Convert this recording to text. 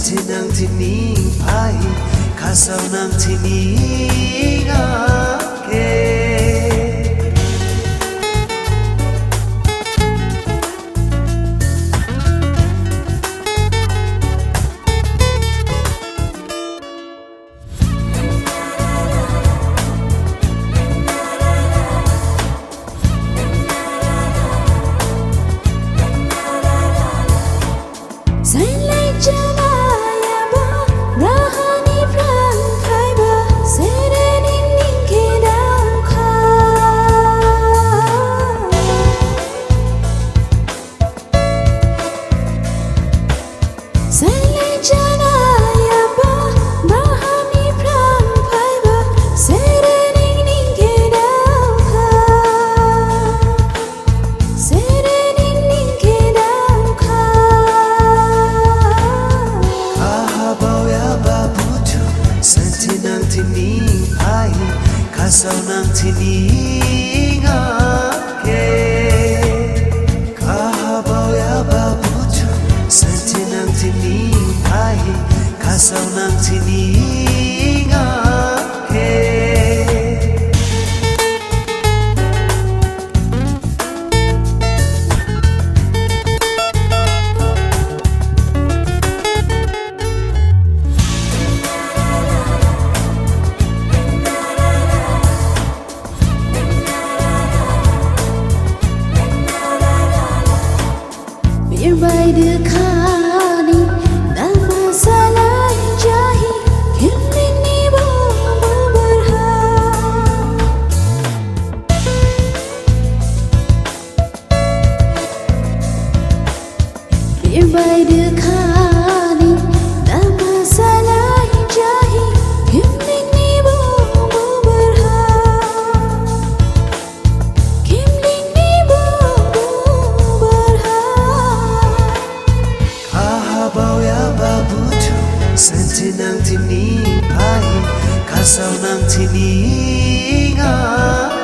Sentinang tini ai kasau nang tini ngake kasau nang tini ngake kahabau ya babuju sentinang tini ai kasau nang tini ngake By the khani na masala jahi kimni bo barha by the khani na masala jahi kimni bo barha kimni bo Sentinang tini ai kasau nang tini ngake